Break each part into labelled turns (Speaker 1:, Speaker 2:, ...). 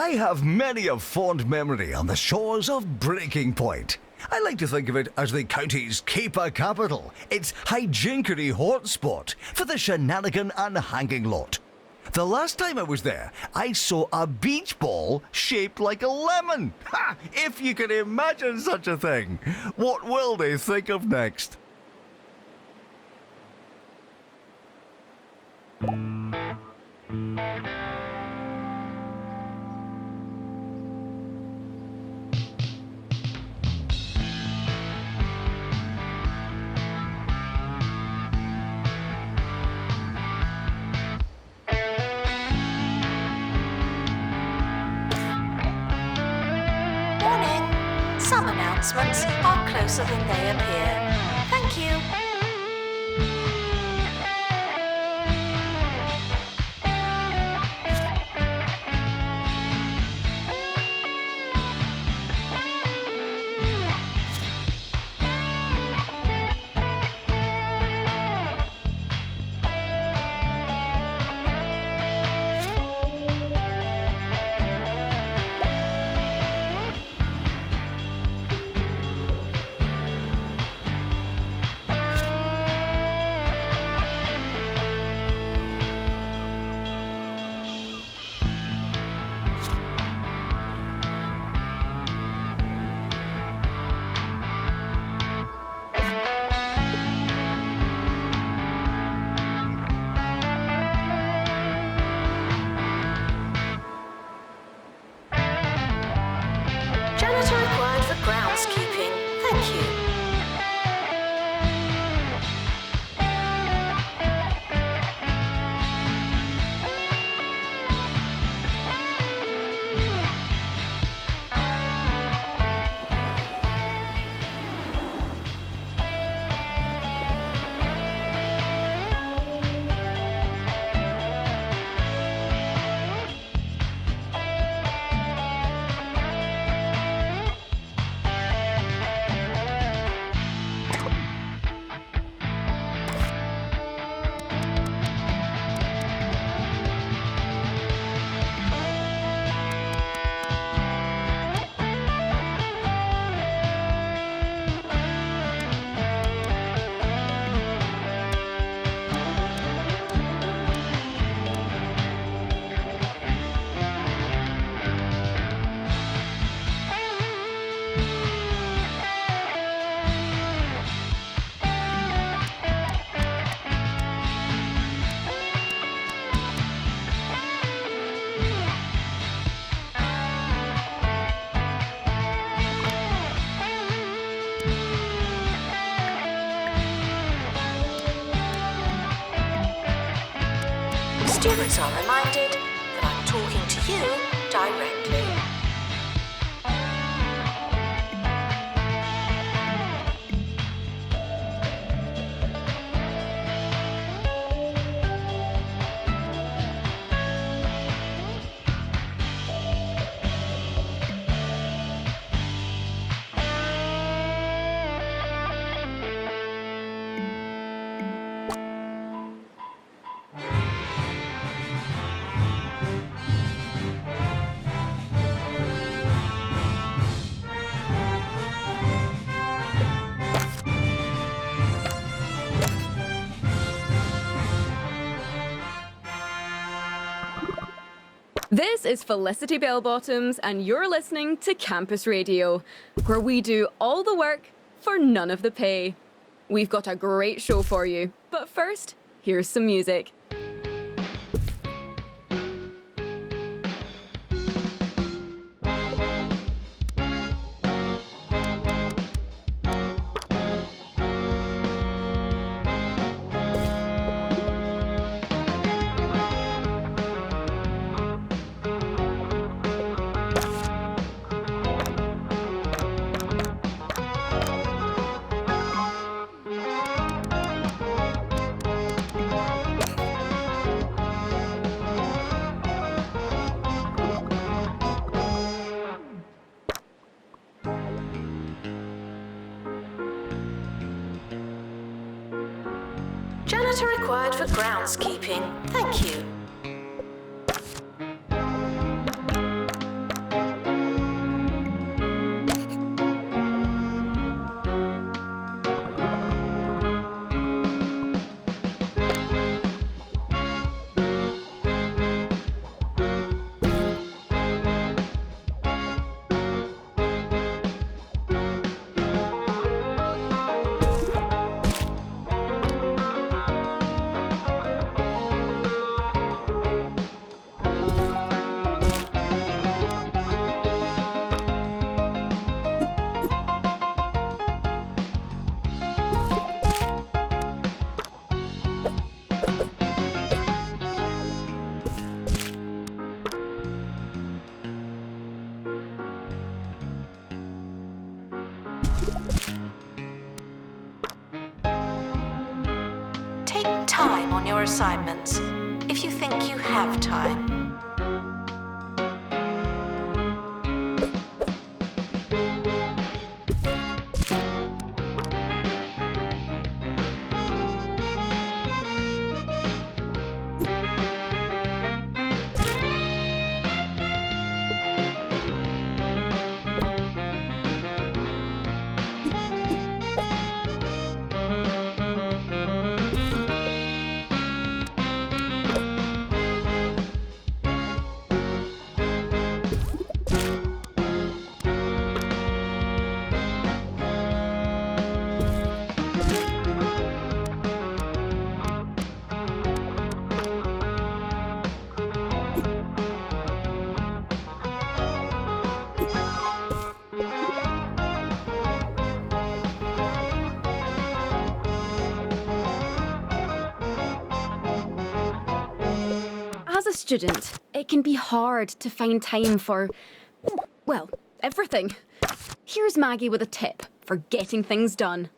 Speaker 1: I have many a fond memory on the shores of Breaking Point. I like to think of it as the county's keeper capital, its hijinkery hotspot for the shenanigan and hanging lot. The last time I was there, I saw a beach ball shaped like a lemon. Ha! If you can imagine such a thing. What will they think of next?
Speaker 2: Some announcements are closer than they appear. Thank you. Janitor required for groundskeeping. Thank you. Students are reminded that I'm talking to you directly.
Speaker 3: This is Felicity Bellbottoms, and you're listening to Campus Radio, where we do all the work for none of the pay. We've got a great show for you, but first, here's some music. Janitor required for groundskeeping. Thank you.
Speaker 2: assignments, if you think you have time.
Speaker 3: As a student, it can be hard to find time for, well, everything. Here's Maggie with a tip for getting things done.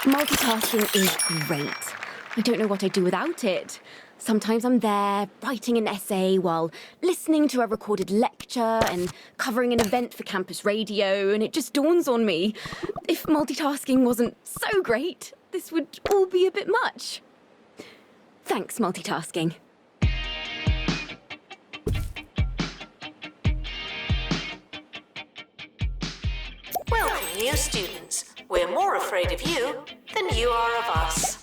Speaker 3: Multitasking is great. I don't know what I'd do without it. Sometimes I'm there, writing an essay while listening to a recorded lecture and covering an event for campus radio, and it just dawns on me, if multitasking wasn't so great, this would all be a bit much. Thanks, multitasking.
Speaker 2: Welcome, new students. We're more afraid of you than you are of us.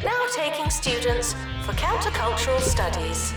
Speaker 2: Now taking students for countercultural studies.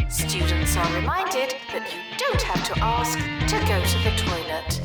Speaker 2: Students are reminded that you don't have to ask to go to the toilet.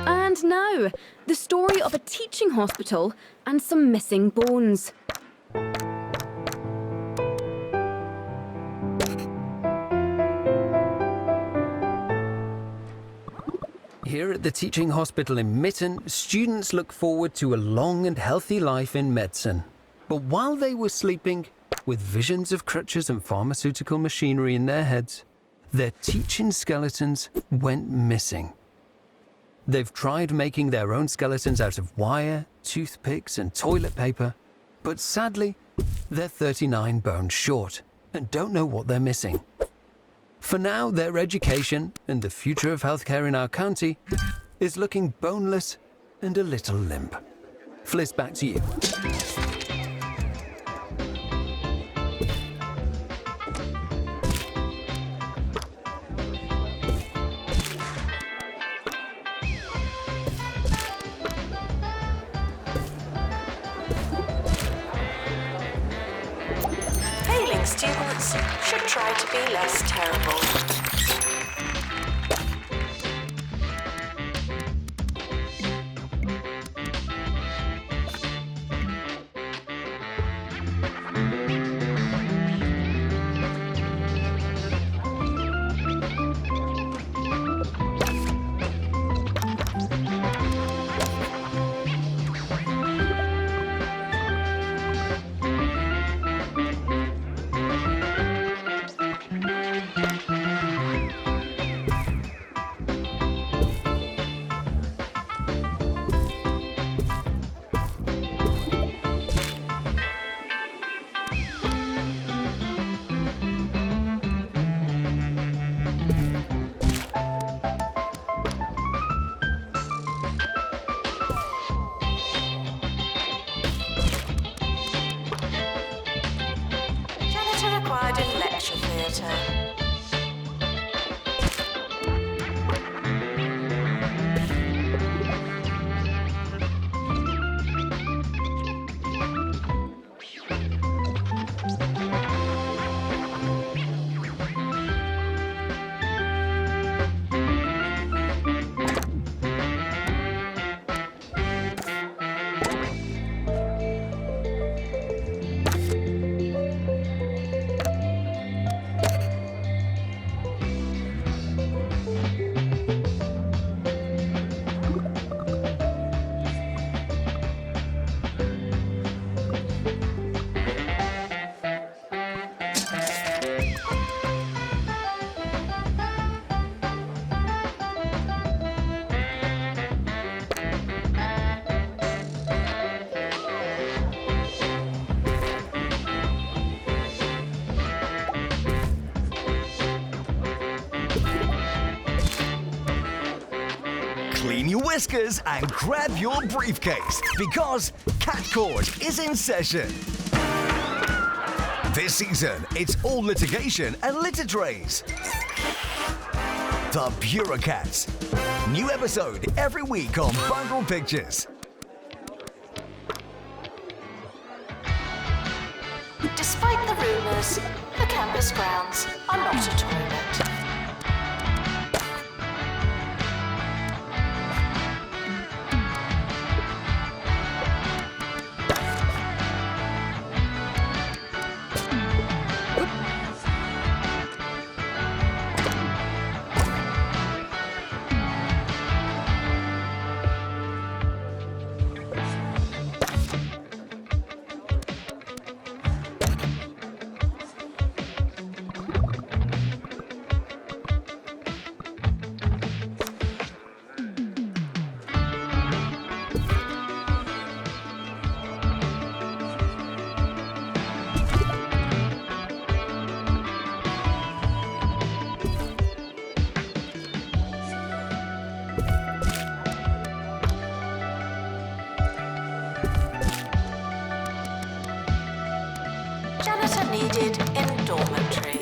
Speaker 3: And now, the story of a teaching hospital and some missing bones.
Speaker 4: Here at the teaching hospital in Mitten, students look forward to a long and healthy life in medicine. But while they were sleeping, with visions of crutches and pharmaceutical machinery in their heads, their teaching skeletons went missing. They've tried making their own skeletons out of wire, toothpicks, and toilet paper, but sadly, they're 39 bones short and don't know what they're missing. For now, their education and the future of healthcare in our county is looking boneless and a little limp. Fliss, back to you.
Speaker 2: Failing students should try to be less terrible. Janitor required in lecture theatre.
Speaker 1: Clean your whiskers and grab your briefcase because Cat Court is in session. This season, it's all litigation and litter trays. The Bureaucrats. New episode every week on Bundle Pictures.
Speaker 2: Despite the rumours, the campus grounds are not a toilet. Janitor needed in dormitory.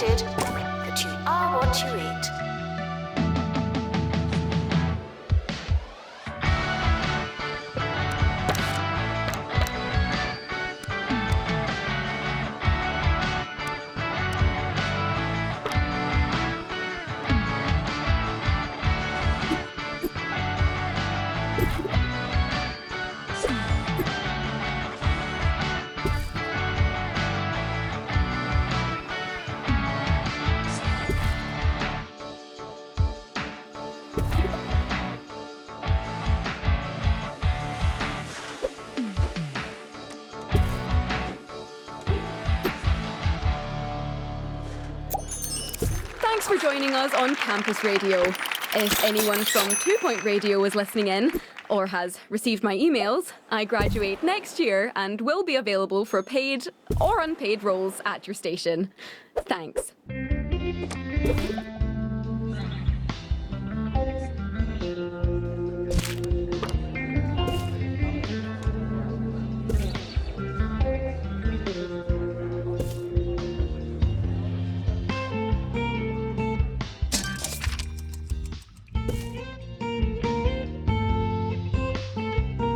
Speaker 2: reminded that you are what you eat.
Speaker 3: Thanks for joining us on Campus Radio. If anyone from 2 Point Radio is listening in or has received my emails, I graduate next year and will be available for paid or unpaid roles at your station. Thanks.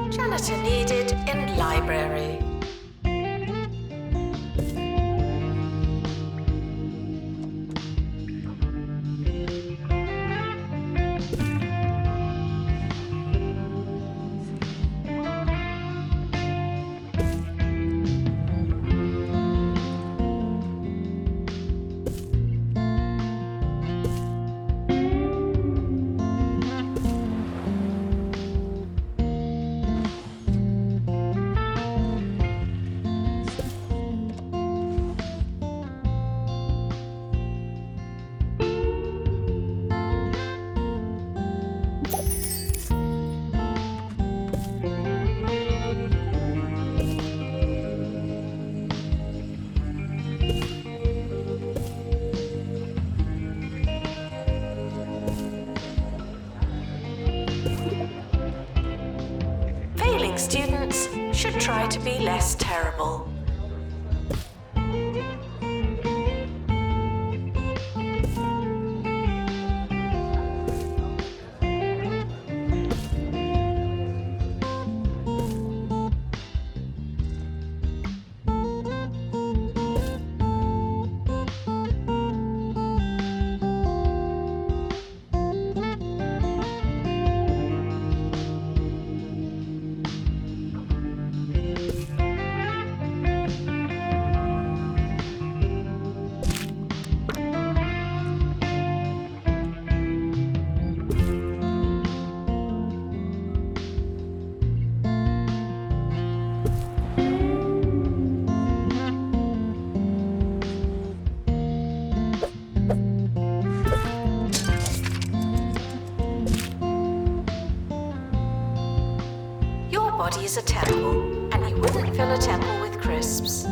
Speaker 2: Janitor needed in library. Failing students should try to be less terrible. Your body is a temple, and you wouldn't fill a temple with crisps.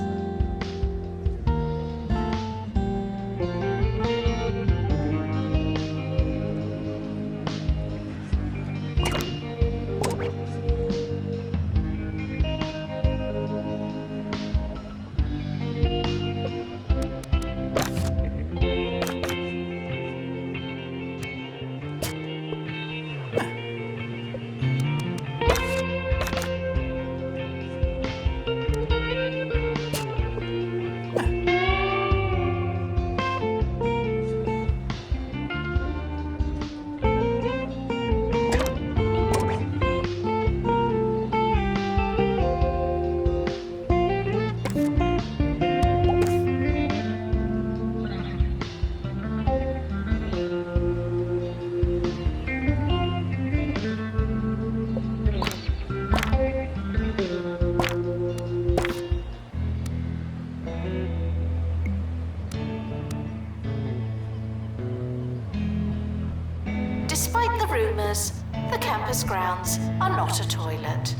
Speaker 2: Despite the rumours, the campus grounds are not a toilet.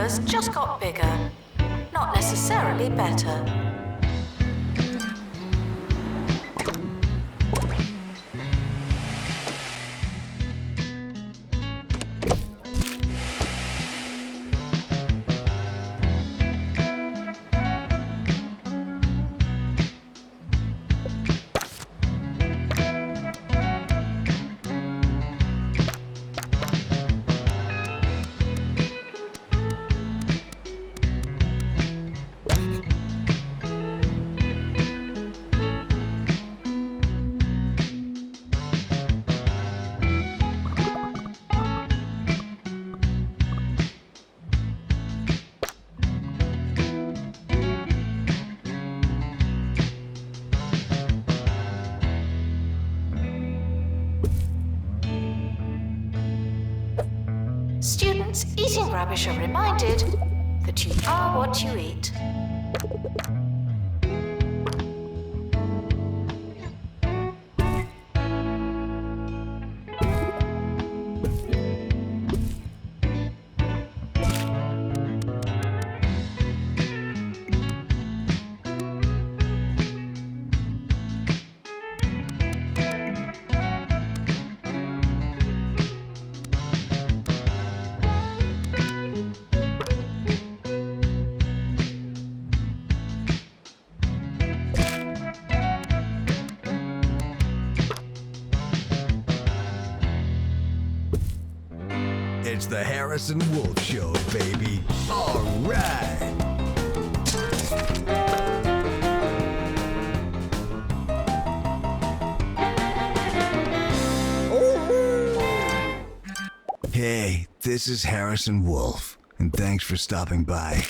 Speaker 2: campus just got bigger, not necessarily better. Students eating rubbish are reminded that you are what you eat.
Speaker 1: It's the Harrison Wolf Show, baby. All right. Hey, this is Harrison Wolf, and thanks for stopping by.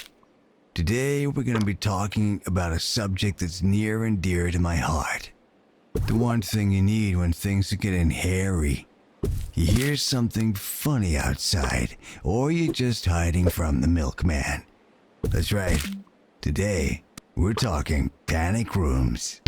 Speaker 1: Today, we're going to be talking about a subject that's near and dear to my heart. The one thing you need when things are getting hairy. You hear something funny outside, or you're just hiding from the milkman. That's right. Today, we're talking panic rooms.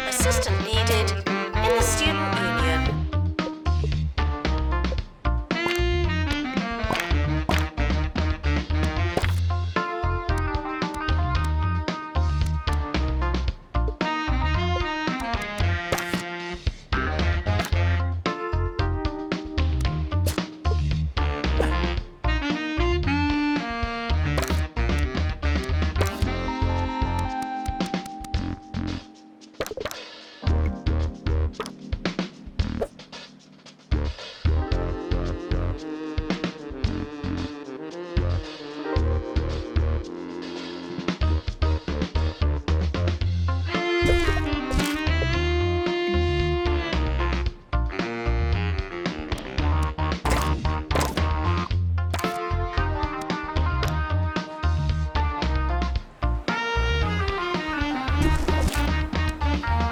Speaker 2: Assistant needed in the student union.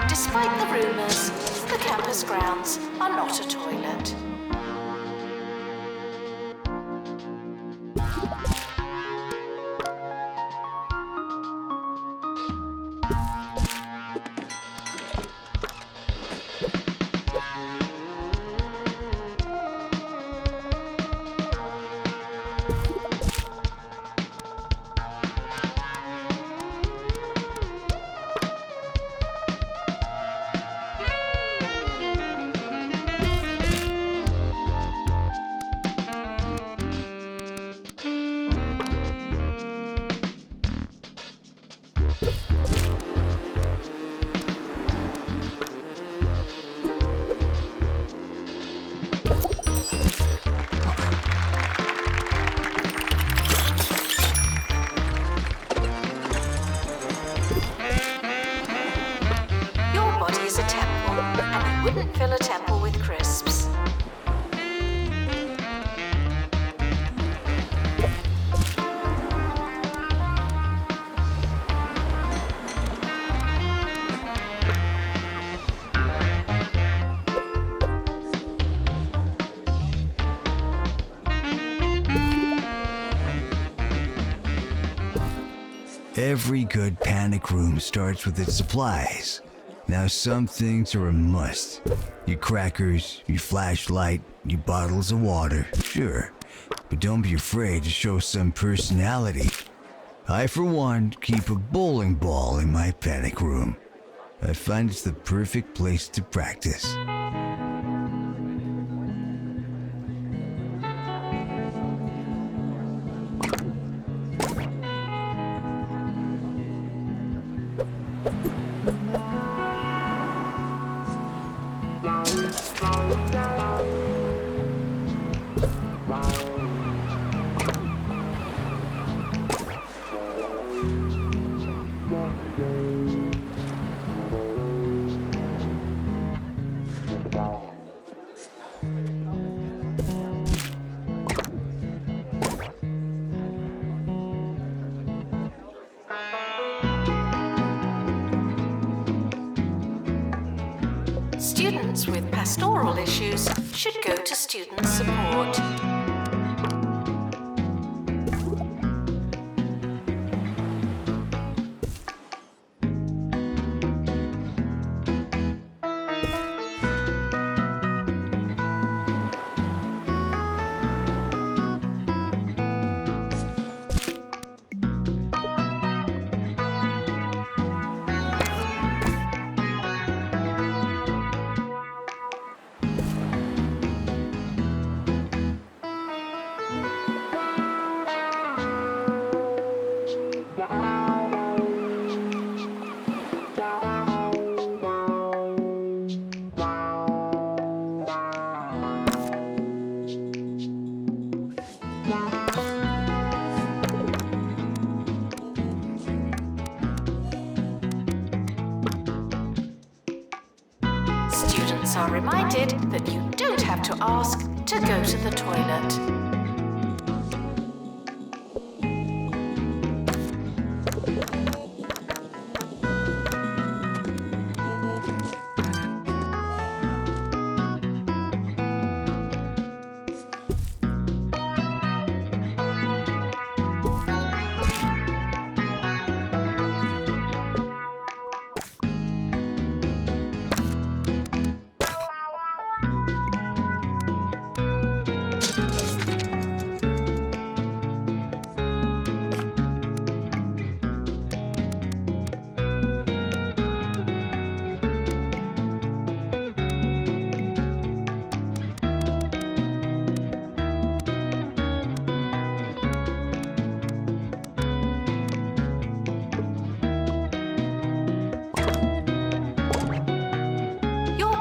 Speaker 2: Despite the rumours, the campus grounds are not a toilet. Fill a temple with crisps.
Speaker 1: Every good panic room starts with its supplies. Now some things are a must. Your crackers, your flashlight, your bottles of water, sure. But don't be afraid to show some personality. I, for one, keep a bowling ball in my panic room. I find it's the perfect place to practice.
Speaker 2: Students with pastoral issues should go to student support. Students are reminded that you don't have to ask to go to the toilet.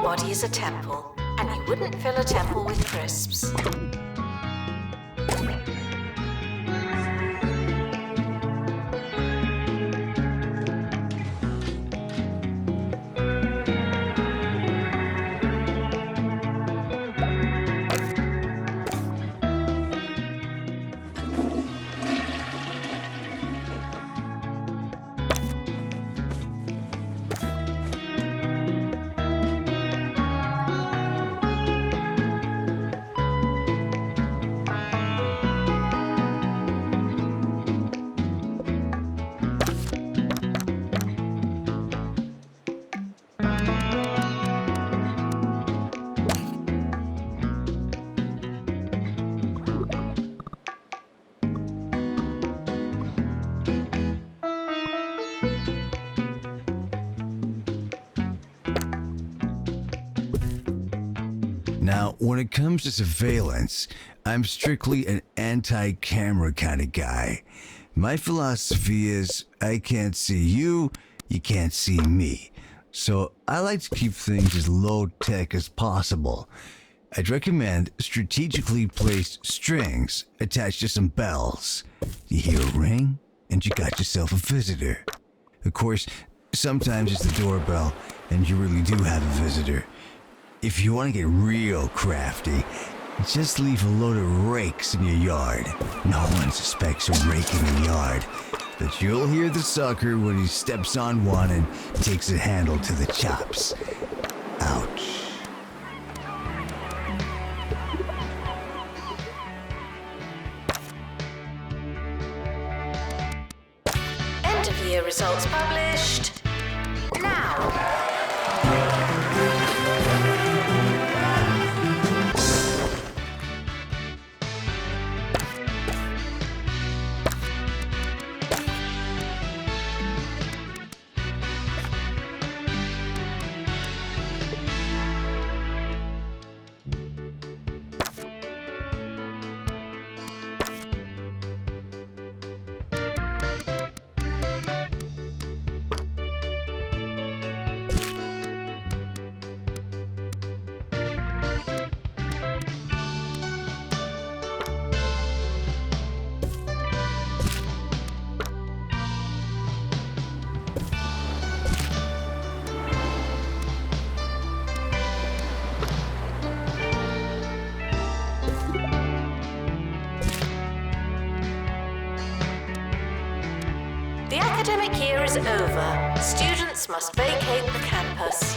Speaker 2: Body is a temple, and you wouldn't fill a temple with crisps.
Speaker 1: Now, when it comes to surveillance, I'm strictly an anti-camera kind of guy. My philosophy is, I can't see you, you can't see me. So I like to keep things as low-tech as possible. I'd recommend strategically placed strings attached to some bells. You hear a ring, and you got yourself a visitor. Of course, sometimes it's the doorbell, and you really do have a visitor. If you want to get real crafty, just leave a load of rakes in your yard. No one suspects a rake in the yard, but you'll hear the sucker when he steps on one and takes a handle to the chops. Ouch.
Speaker 2: End of year published now. The academic year is over. Students must vacate the campus.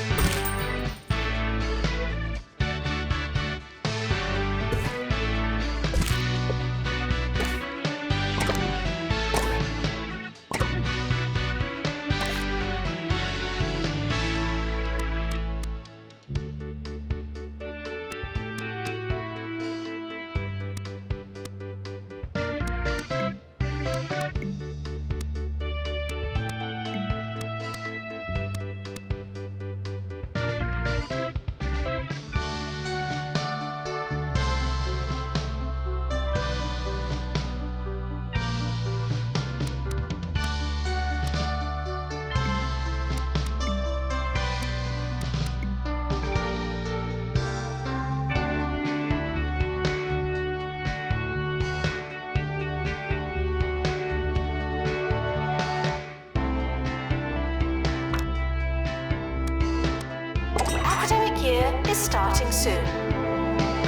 Speaker 2: Academic year is starting soon.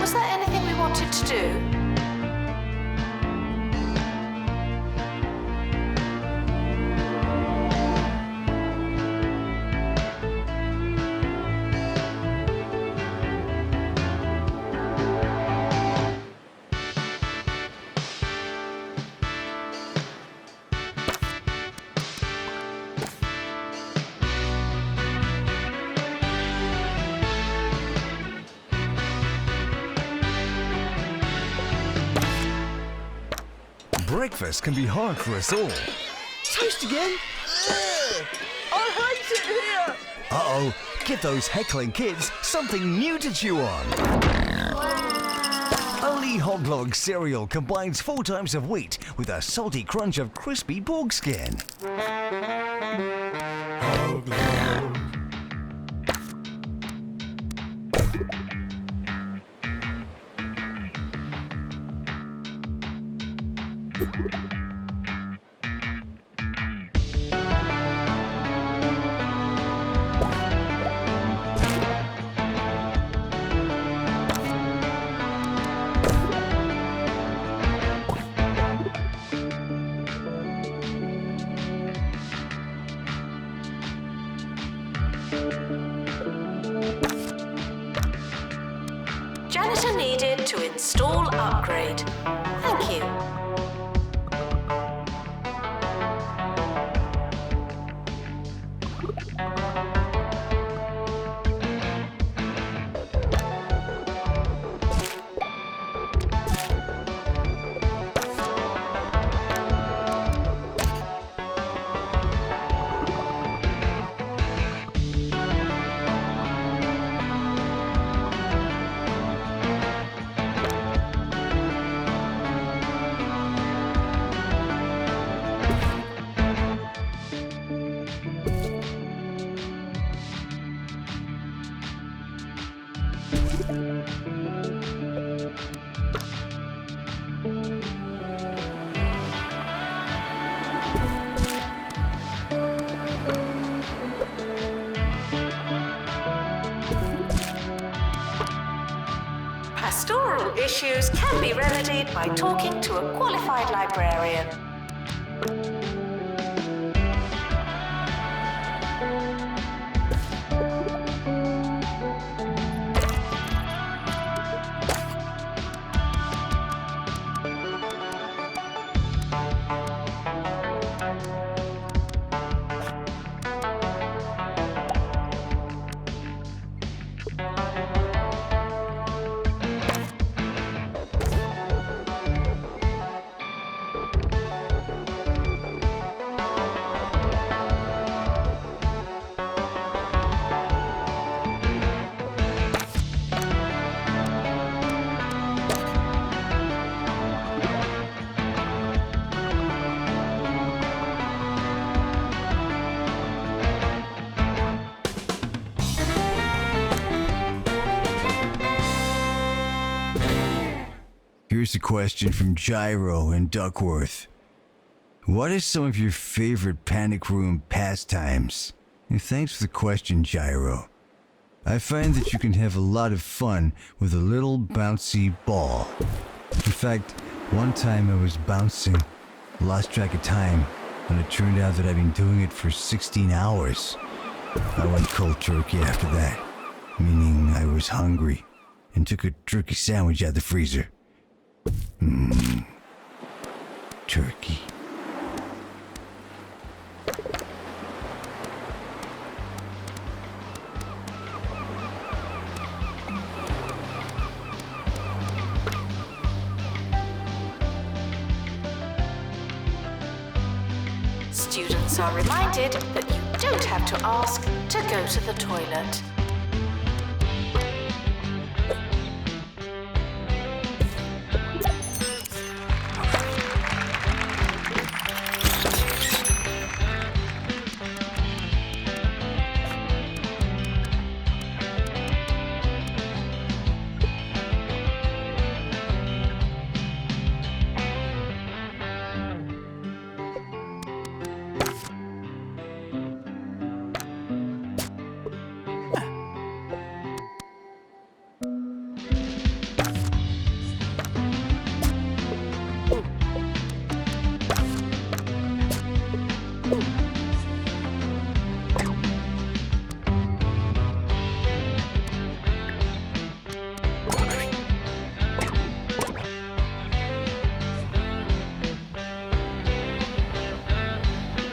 Speaker 2: Was there anything we wanted to do?
Speaker 1: Breakfast can be hard for us all.
Speaker 5: Toast again? Ugh, I hate it here!
Speaker 1: Uh-oh, give those heckling kids something new to chew on. A Lee Hoglog cereal combines 4 types of wheat with a salty crunch of crispy pork skin.
Speaker 2: Janitor needed to install upgrade. Thank you. Pastoral issues can be remedied by talking to a qualified librarian.
Speaker 1: Here's a question from Gyro in Duckworth. What are some of your favorite panic room pastimes? And thanks for the question, Gyro. I find that you can have a lot of fun with a little bouncy ball. In fact, one time I was bouncing, lost track of time, and it turned out that I'd been doing it for 16 hours. I went cold turkey after that, meaning I was hungry, and took a turkey sandwich out the freezer. Turkey.
Speaker 2: Students are reminded that you don't have to ask to go to the toilet.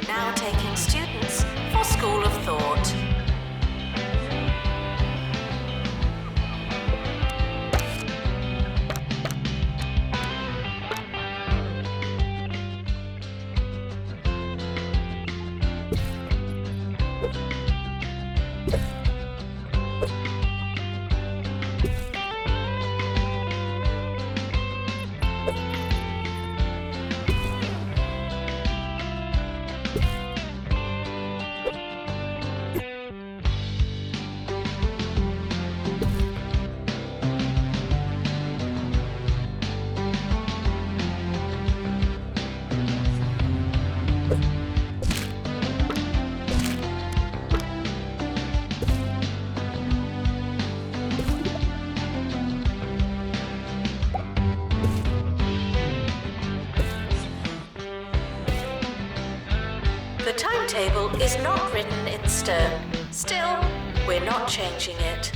Speaker 2: Now taking students for School of Thought. The timetable is not written in stone. Still, we're not changing it.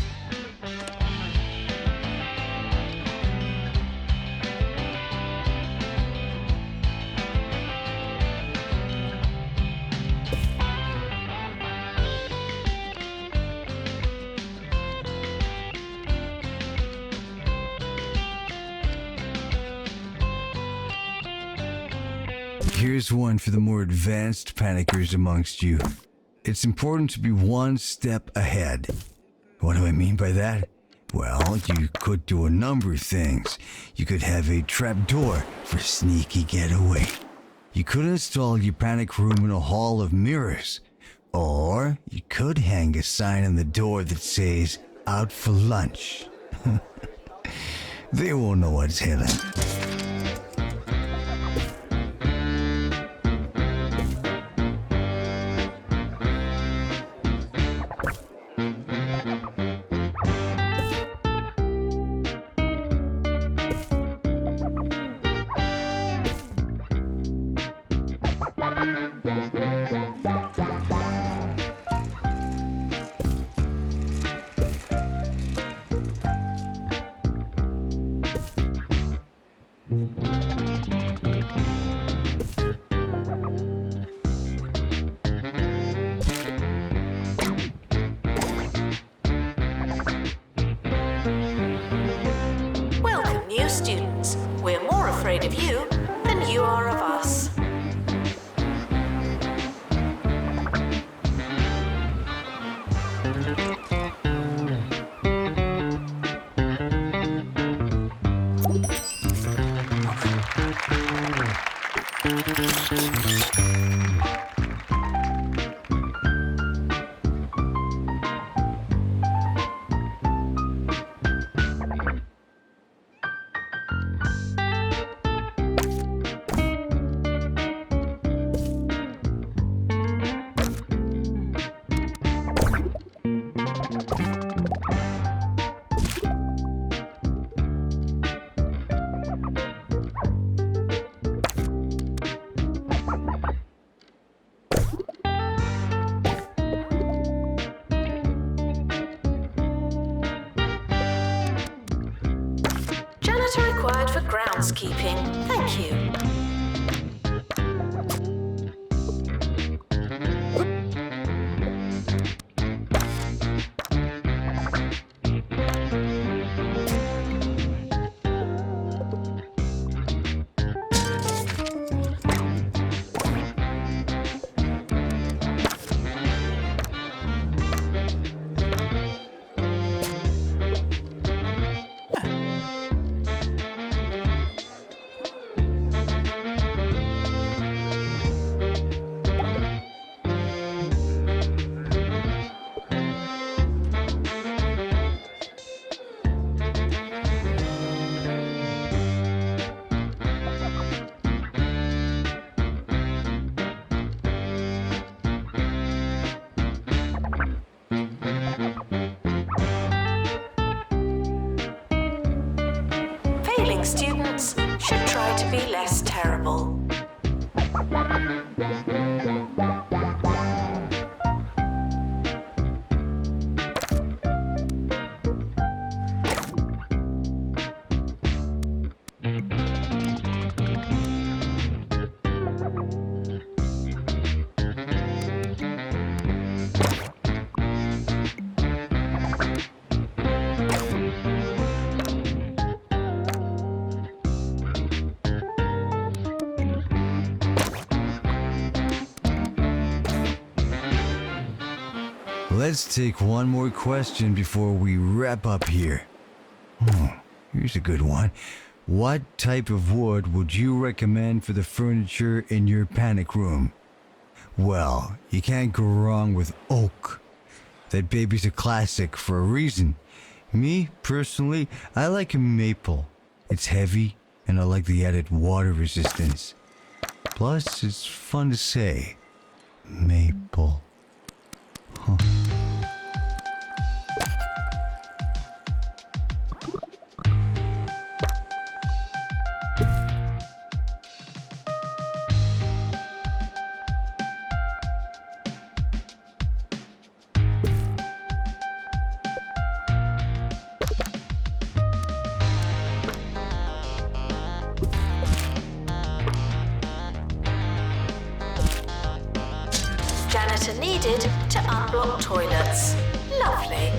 Speaker 1: Here's one for the more advanced panickers amongst you. It's important to be one step ahead. What do I mean by that? Well, you could do a number of things. You could have a trapdoor for sneaky getaway. You could install your panic room in a hall of mirrors. Or you could hang a sign on the door that says, "Out for lunch." They won't know what's hidden.
Speaker 2: required for groundskeeping. Thank you. Failing students should try to be less terrible.
Speaker 1: Let's take one more question before we wrap up here. Here's a good one. What type of wood would you recommend for the furniture in your panic room? Well, you can't go wrong with oak. That baby's a classic for a reason. Me, personally, I like maple. It's heavy, and I like the added water resistance. Plus, it's fun to say. Maple. Huh.
Speaker 2: Janitor needed to unblock toilets. Lovely.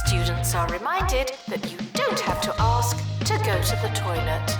Speaker 2: Students are reminded that you don't have to ask to go to the toilet.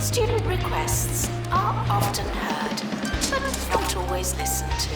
Speaker 2: Student requests are often heard, but not always listened to.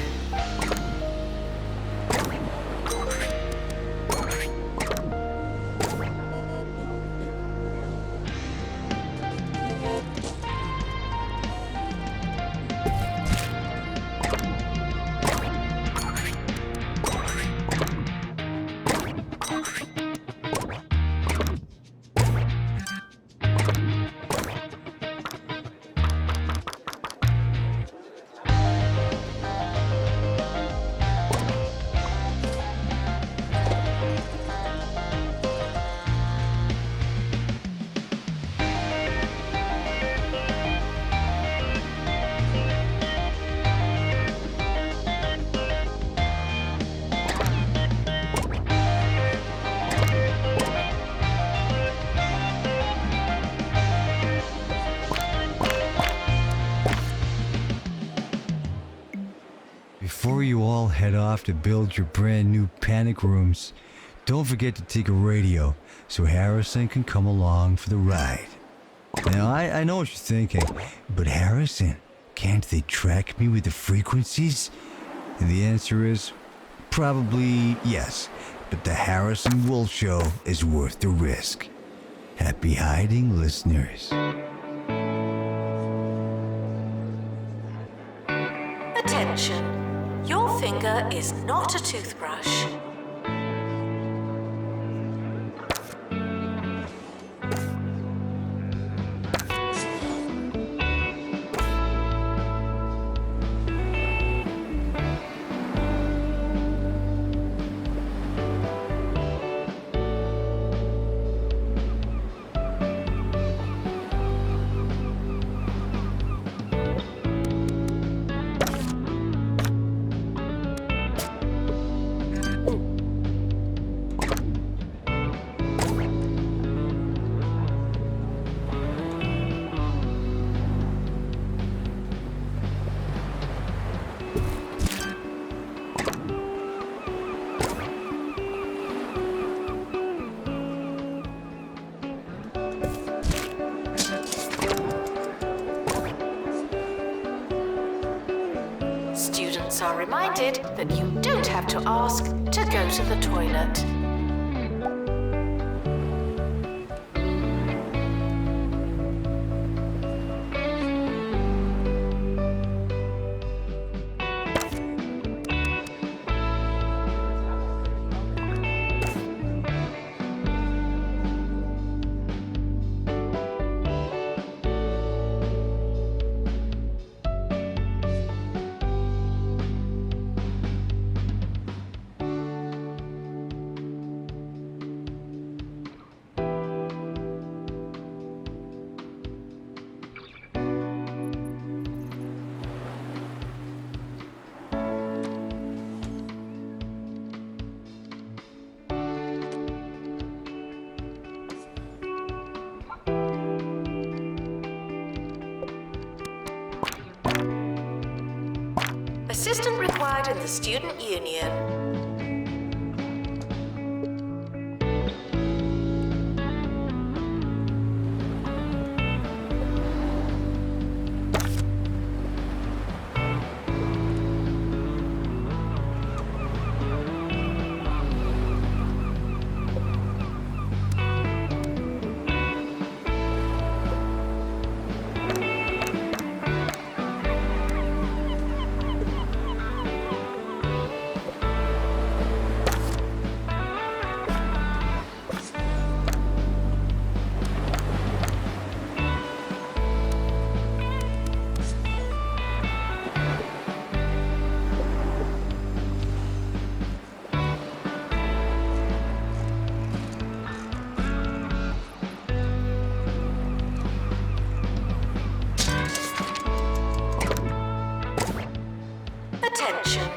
Speaker 6: before you all head off to build your brand new panic rooms, don't forget to take a radio so Harrison can come along for the ride. Now, I know what you're thinking, but Harrison, can't they track me with the frequencies? And the answer is probably yes, but the Harrison Wolf Show is worth the risk. Happy hiding, listeners.
Speaker 2: Attention, your finger is not a toothbrush. Students are reminded that you don't have to ask to go to the toilet. Assistant required in the student union. Attention,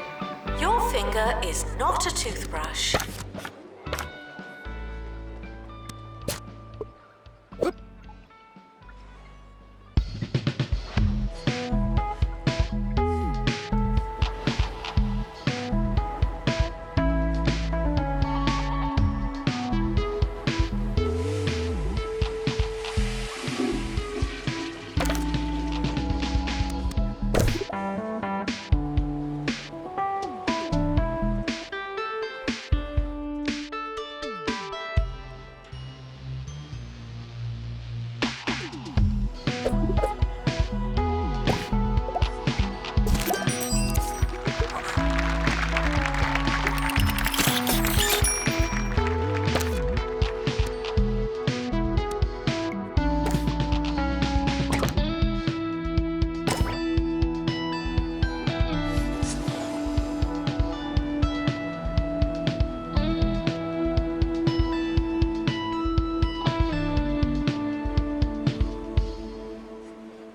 Speaker 2: your finger is not a toothbrush.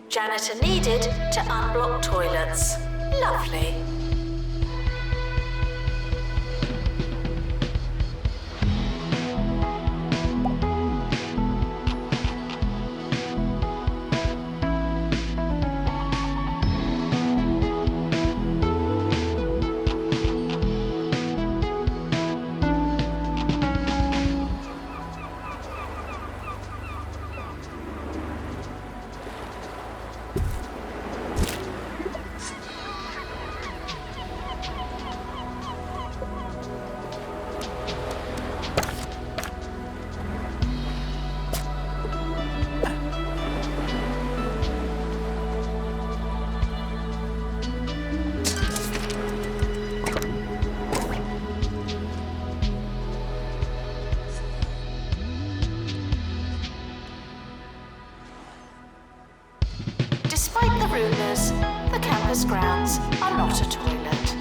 Speaker 2: Janitor needed to unblock toilets. Lovely. Despite the rumours, the campus grounds are not a toilet.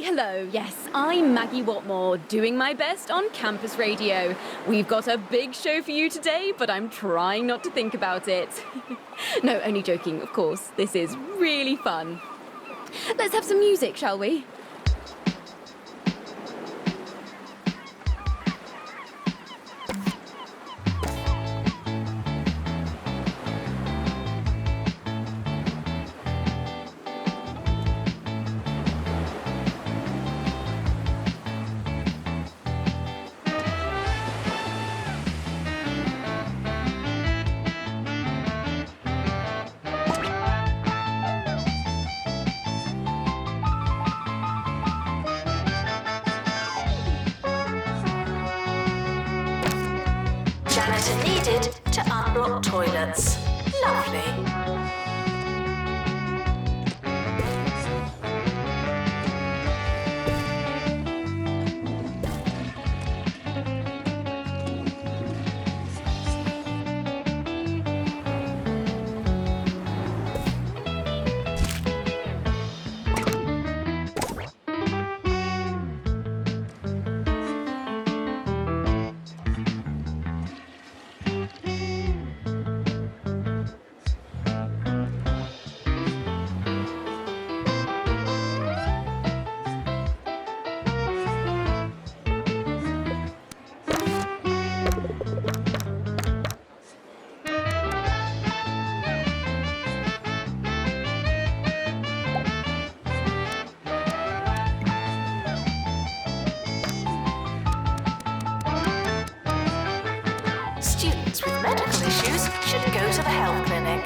Speaker 3: Hello, yes, I'm Maggie Watmore, doing my best on campus radio. We've got a big show for you today, but I'm trying not to think about it. No, only joking, of course. This is really fun. Let's have some music, shall we? Janitor needed to unblock toilets. Lovely. Students with medical issues should go to the health clinic.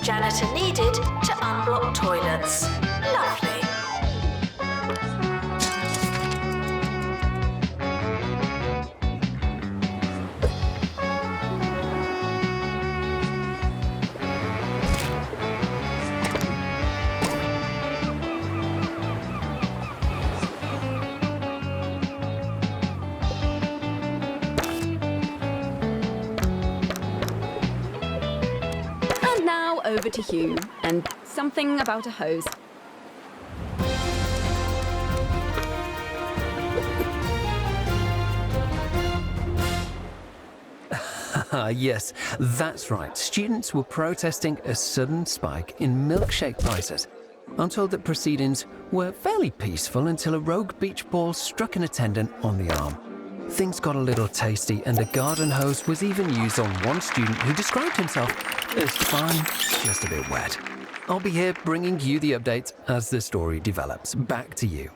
Speaker 3: Janitor needed to unblock toilets. Lovely. Over to Hugh, and something about a hose.
Speaker 4: Yes, that's right. Students were protesting a sudden spike in milkshake prices. I'm told that proceedings were fairly peaceful until a rogue beach ball struck an attendant on the arm. Things got a little tasty, and a garden hose was even used on one student who described himself as fine, just a bit wet. I'll be here bringing you the updates as the story develops. Back to you.